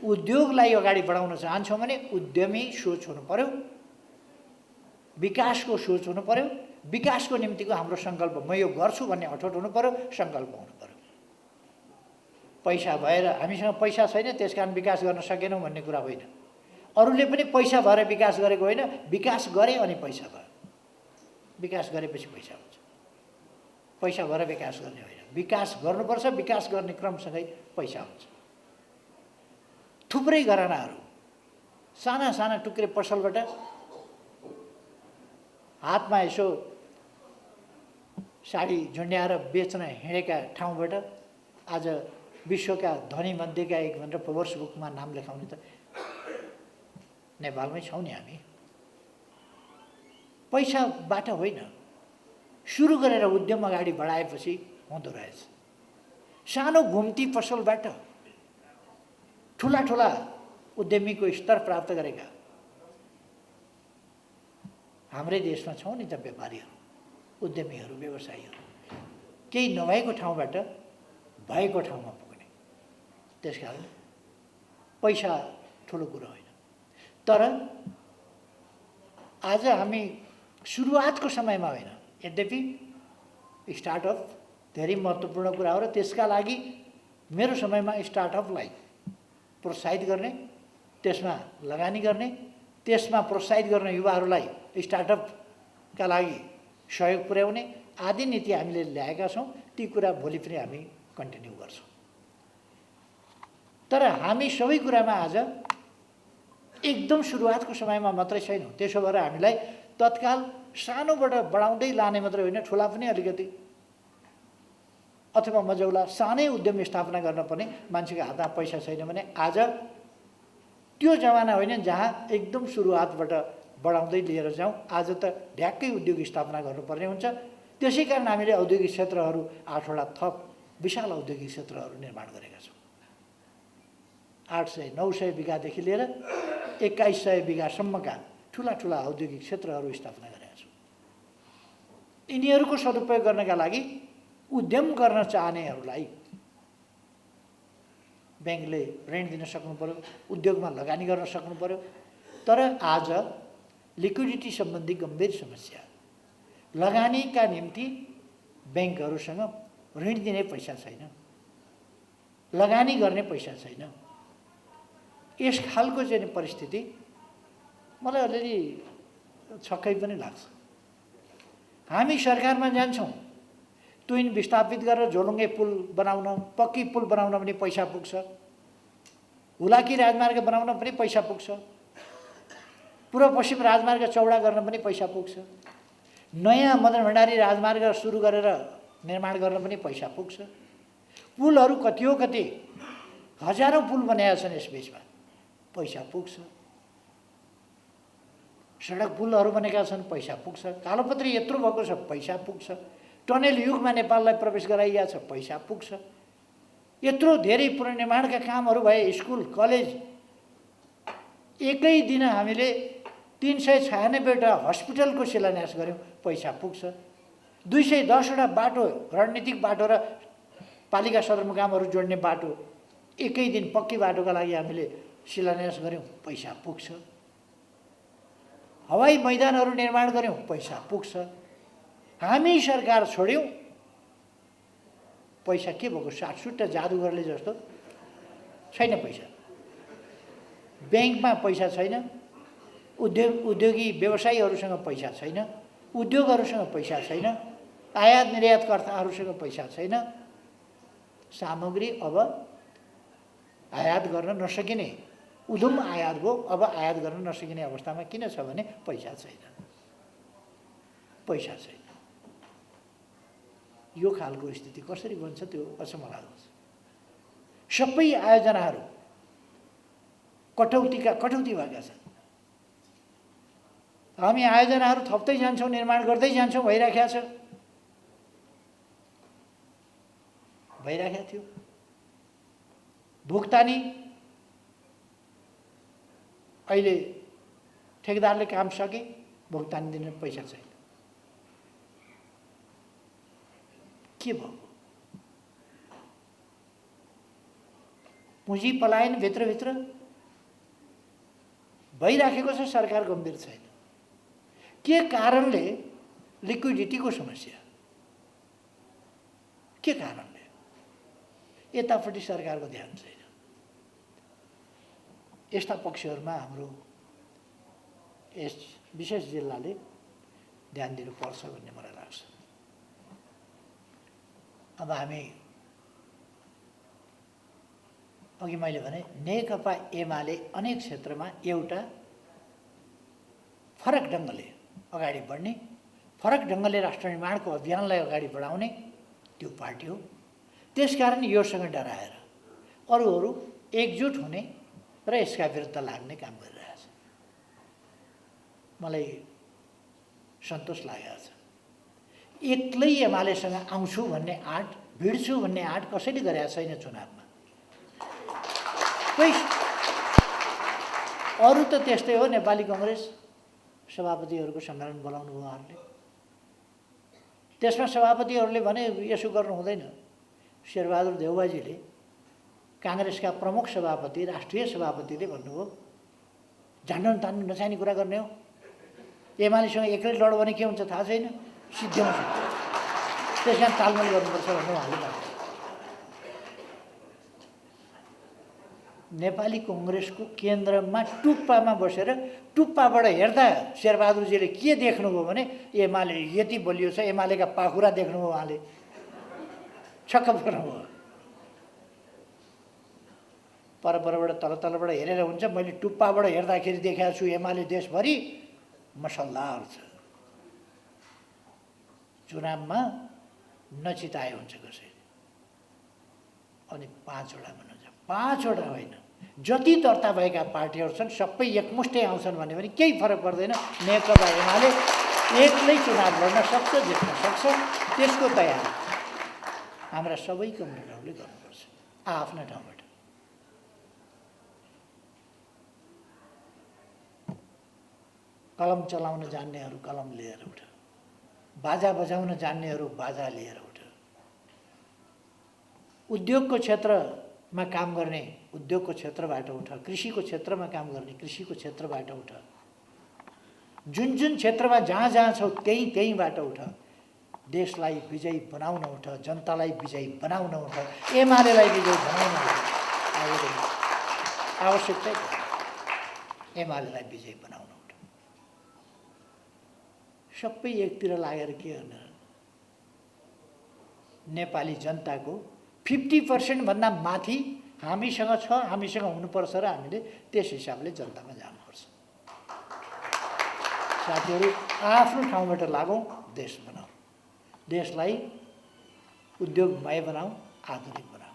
उद्योगलाई अगाडि बढाउन चाहन्छौँ भने उद्यमी सोच हुनु पर्यो, विकासको सोच हुनु पर्यो, विकासको निम्तिको हाम्रो सङ्कल्प, म यो गर्छु भन्ने अठोट हुनु पर्यो, सङ्कल्प हुनु पर्यो। पैसा भएर हामीसँग पैसा छैन त्यस कारण विकास गर्न सकेनौँ भन्ने कुरा होइन। अरूले पनि पैसा भएर विकास गरेको होइन, विकास गरे अनि पैसा भयो, विकास गरेपछि पैसा हुन्छ। पैसा भएर विकास गर्ने होइन, विकास गर्नुपर्छ, विकास गर्ने क्रमसँगै पैसा हुन्छ। थुप्रै घरानाहरू साना साना टुक्रे पसलबाट हातमा यसो साडी झुन्ड्याएर बेच्न हिँडेका ठाउँबाट आज विश्वका धनी मध्येका एक भनेर फोर्ब्स बुकमा नाम लेखाउने त नेपालमै छौँ नि हामी। पैसाबाट होइन, सुरु गरेर उद्यम अगाडि बढाएपछि हुँदो रहेछ। सानो घुम्ती पसलबाट ठुला ठुला उद्यमीको स्तर प्राप्त गरेका हाम्रै देशमा छौँ नि त व्यापारीहरू, उद्यमीहरू, व्यवसायीहरू। केही नभएको ठाउँबाट भएको ठाउँमा पुग्ने। त्यसकारण पैसा ठुलो कुरो होइन। तर आज हामी सुरुवातको समयमा होइन, यद्यपि स्टार्टअप धेरै महत्त्वपूर्ण कुरा हो र त्यसका लागि मेरो समयमा स्टार्टअपलाई प्रोत्साहित गर्ने, त्यसमा लगानी गर्ने, त्यसमा प्रोत्साहित गर्ने युवाहरूलाई स्टार्टअपका लागि सहयोग पुर्याउने आदि नीति हामीले ल्याएका छौँ। ती कुरा भोलि पनि हामी कन्टिन्यू गर्छौँ। तर हामी सबै कुरामा आज एकदम सुरुवातको समयमा मात्रै छैनौँ। त्यसो भएर हामीलाई तत्काल सानोबाट बढाउँदै लाने मात्रै होइन, ठुला पनि अलिकति अथवा मजौला सानै उद्यम स्थापना गर्न पर्ने। मान्छेको हातमा पैसा छैन भने आज त्यो जमाना होइन जहाँ एकदम सुरुवातबाट बढाउँदै लिएर जाउँ। आज त ढ्याक्कै उद्योग स्थापना गर्नुपर्ने हुन्छ। त्यसै कारण हामीले औद्योगिक क्षेत्रहरू 8वटा थप विशाल औद्योगिक क्षेत्रहरू निर्माण गरेका छौँ। 800-900 बिघादेखि लिएर 2100 बिघासम्मका ठुला ठुला औद्योगिक क्षेत्रहरू स्थापना गरेका छौँ। यिनीहरूको सदुपयोग गर्नका लागि उद्यम गर्न चाहनेहरूलाई ब्याङ्कले ऋण दिन सक्नु पर्यो, उद्योगमा लगानी गर्न सक्नु पर्यो। तर आज लिक्विडिटी सम्बन्धी गम्भीर समस्या, लगानीका निम्ति ब्याङ्कहरूसँग ऋण दिने पैसा छैन, लगानी गर्ने पैसा छैन। यस खालको चाहिँ परिस्थिति मलाई अलिअलि छक्कै पनि लाग्छ। हामी सरकारमा जान्छौँ, तुइन विस्थापित गरेर झोलुङ्गे पुल बनाउन, पक्की पुल बनाउन पनि पैसा पुग्छ, हुलाकी राजमार्ग बनाउन पनि पैसा पुग्छ, पूर्व पश्चिम राजमार्ग चौडा गर्न पनि पैसा पुग्छ, नयाँ मदन भण्डारी राजमार्ग सुरु गरेर निर्माण गर्न पनि पैसा पुग्छ। पुलहरू कति हो कति, हजारौँ पुल बनाएका छन् यस बिचमा, पैसा पुग्छ। सडक पुलहरू बनेका छन्, पैसा पुग्छ। कालोपत्री यत्रो भएको छ, पैसा पुग्छ। टनेल युगमा नेपाललाई प्रवेश गराइएको छ, पैसा पुग्छ। यत्रो धेरै पुनर्निर्माणका कामहरू भए, स्कुल कलेज। एकै दिन हामीले 396वटा हस्पिटलको शिलान्यास गऱ्यौँ, पैसा पुग्छ। 210वटा बाटो, रणनीतिक बाटो र पालिका सदरमुकामहरू जोड्ने बाटो एकै दिन पक्की बाटोका लागि हामीले शिलान्यास गऱ्यौँ, पैसा पुग्छ। हवाई मैदानहरू निर्माण गऱ्यौँ, पैसा पुग्छ। हामी सरकार छोड्यौँ, पैसा के भएको, 60-60 जादुगरले जस्तो छैन पैसा। ब्याङ्कमा पैसा छैन, उद्योगी व्यवसायीहरूसँग पैसा छैन, उद्योगहरूसँग पैसा छैन, आयात निर्यातकर्ताहरूसँग पैसा छैन, सामग्री अब आयात गर्न नसकिने, उधुम आयात भयो, अब आयात गर्न नसकिने अवस्थामा किन छ भने पैसा छैन, पैसा छैन। यो खालको स्थिति कसरी बन्छ त्यो अचम्म लाग्छ। सबै आयोजनाहरू कटौती भएका छन्। हामी आयोजनाहरू थप्दै जान्छौँ, निर्माण गर्दै जान्छौँ, भइराखेको छ, भइराखेको थियो। भुक्तानी अहिले ठेकेदारले काम सके, भुक्तानी दिने पैसा छैन। के भयो? पुँजी पलायन भित्रभित्र भइराखेको छ, सरकार गम्भीर छैन। के कारणले? लिक्विडिटीको समस्या। के कारणले? यतापट्टि सरकारको ध्यान छैन। यस्ता पक्षहरूमा हाम्रो यस विशेष जिल्लाले ध्यान दिनुपर्छ भन्ने मलाई लाग्छ। अब हामी अघि मैले भने नेकपा एमाले अनेक क्षेत्रमा एउटा फरक ढङ्गले अगाडि बढ्ने, फरक ढङ्गले राष्ट्र निर्माणको अभियानलाई अगाडि बढाउने त्यो पार्टी हो। त्यसकारण योसँग डराएर अरूहरू एकजुट हुने र यसका विरुद्ध लाग्ने काम गरिरहेछ। मलाई सन्तोष लागेको छ। एक्लै एमालेसँग आउँछु भन्ने आँट, भिड्छु भन्ने आँट कसैले गरेका छैन चुनावमा। अरू त त्यस्तै हो। नेपाली कङ्ग्रेस सभापतिहरूको सम्मेलन बोलाउनु भयो उहाँहरूले, त्यसमा सभापतिहरूले भने यसो गर्नु हुँदैन। शेरबहादुर देउवाजीले, काङ्ग्रेसका प्रमुख सभापति, राष्ट्रिय सभापतिले भन्नुभयो झान्डन तान्नु नचाहिने कुरा गर्ने हो, एमालेसँग एक्लै लड भने के हुन्छ थाहा छैन, सिद्ध्याउँछ, त्यस कारण तालमेल गर्नुपर्छ भन्नु उहाँले भन्नुभयो। नेपाली कङ्ग्रेसको केन्द्रमा टुप्पामा बसेर टुप्पाबाट हेर्दा शेरबहादुरजीले के देख्नुभयो भने एमाले यति बलियो छ, एमालेका पाखुरा देख्नुभयो। उहाँले छक्क पर्नुभयो। परबाट तलबाट हेरेर हुन्छ, मैले टुप्पाबाट हेर्दाखेरि देखाएको छु एमाले देशभरि मसलदार छ। चुनावमा नचिताए हुन्छ कसैले। अनि 5 वटा भन्नुहुन्छ, 5 वटा होइन, जति दर्ता भएका पार्टीहरू छन् सबै एकमुष्टै आउँछन् भने पनि केही फरक पर्दैन। नेकपा एमाले एक्लै चुनाव लड्न सक्छ, जित्न सक्छ। त्यसको तयारी हाम्रा सबै कम्युनिटीहरूले गर्नुपर्छ आफ्ना ठाउँबाट। कलम चलाउन जान्नेहरू कलम लिएर उठ, बाजा बजाउन जान्नेहरू बाजा लिएर उठ, उद्योगको क्षेत्रमा काम गर्ने उद्योगको क्षेत्रबाट उठ, कृषिको क्षेत्रमा काम गर्ने कृषिको क्षेत्रबाट उठ, जुन जुन क्षेत्रमा जहाँ जहाँ छौ त्यहीँबाट उठ। देशलाई विजयी बनाउन उठ, जनतालाई विजयी बनाउन उठ, एमालेलाई विजयी बनाउन उठ। आवश्यकता एमालेलाई विजयी बनाउन उठ। सबै एकतिर लागेर के गर्न? नेपाली जनताको 50% भन्दा माथि हामीसँग छ, हामीसँग हुनुपर्छ र हामीले त्यस हिसाबले जनतामा जानुपर्छ। साथीहरू, आफ्नो ठाउँबाट लागौँ, देश बनाऊ, देशलाई उद्योगमय बनाऊ, आधुनिक बनाऊ।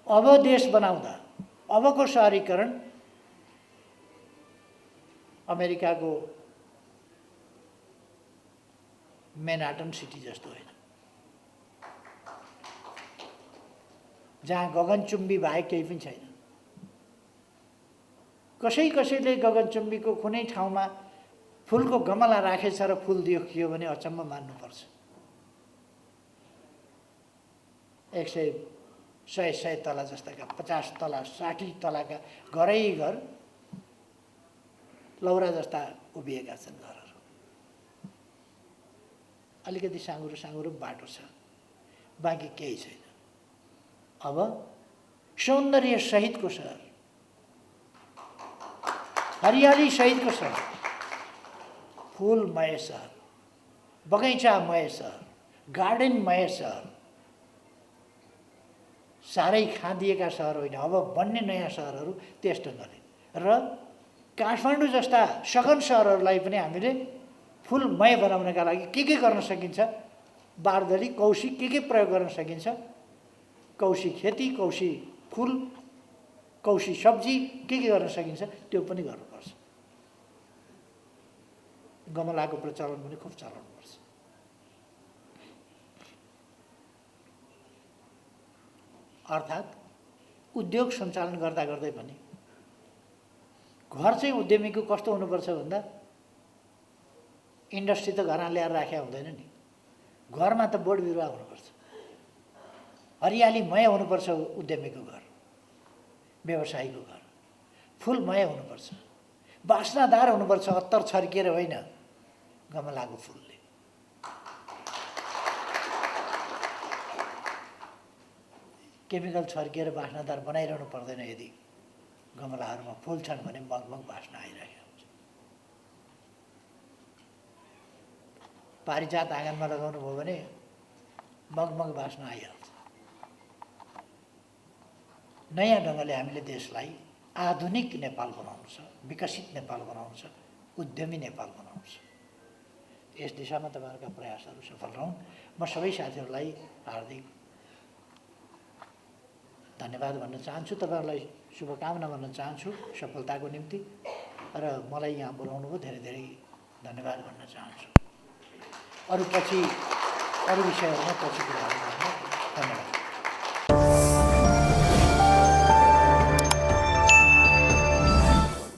अब देश बनाउँदा अबको सहरीकरण अमेरिकाको म्यानहट्टन सिटी जस्तो होइन, जहाँ गगनचुम्बी बाहेक केही पनि छैन। कसैले गगनचुम्बीको कुनै ठाउँमा फुलको गमला राखेछ र फुल देखियो भने अचम्म मान्नुपर्छ। 100 तला जस्ताका 50 तला 60 तलाका घरै घर लौरा जस्ता उभिएका छन् घरहरू। अलिकति साँगुरो बाटो छ, बाँकी केही छैन। अब सौन्दर्य सहितको सहर, हरियाली सहितको सहर, फुलमय सहर, बगैँचामय सहर, गार्डनमय सहर, साह्रै खाँदिएका सहर होइन, अब बन्ने नयाँ सहरहरू त्यस ढङ्गले। र काठमाडौँ जस्ता सघन सहरहरूलाई पनि हामीले फुलमय बनाउनका लागि के गर्न सकिन्छ, बारदली कौशी के प्रयोग गर्न सकिन्छ, कौशी खेती, कौशी फुल, कौशी सब्जी के गर्न सकिन्छ त्यो पनि गर्नुपर्छ। गमलाको प्रचलन पनि खुब चलाउनुपर्छ। अर्थात् उद्योग सञ्चालन गर्दा गर्दै पनि घर चाहिँ उद्यमीको कस्तो हुनुपर्छ भन्दा इन्डस्ट्री त घरमा ल्याएर राखेका हुँदैन नि, घरमा त बोट बिरुवा हुनुपर्छ, हरियालीमय हुनुपर्छ उद्यमीको घर, व्यवसायीको घर, फुलमय हुनुपर्छ, बास्नादार हुनुपर्छ, अत्तर छर्किएर होइन, गमलाको फुलले। केमिकल छर्किएर बास्नादार बनाइरहनु पर्दैन। यदि गमलाहरूमा फुल छन् भने मगमग बास्ना आइरहेको हुन्छ। पारिजात आँगनमा लगाउनु भयो भने मगमग बास्ना आइहाल्छ। नयाँ ढङ्गले हामीले देशलाई आधुनिक नेपाल बनाउनु छ, विकसित नेपाल बनाउनु छ, उद्यमी नेपाल बनाउनु छ। यस दिशामा तपाईँहरूका प्रयासहरू सफल रहन्। म सबै साथीहरूलाई हार्दिक धन्यवाद भन्न चाहन्छु, तपाईँहरूलाई शुभकामना भन्न चाहन्छु सफलताको निम्ति, र मलाई यहाँ बोलाउनु भयो धेरै धेरै धन्यवाद भन्न चाहन्छु। अरू विषयहरूमा पछि कुरा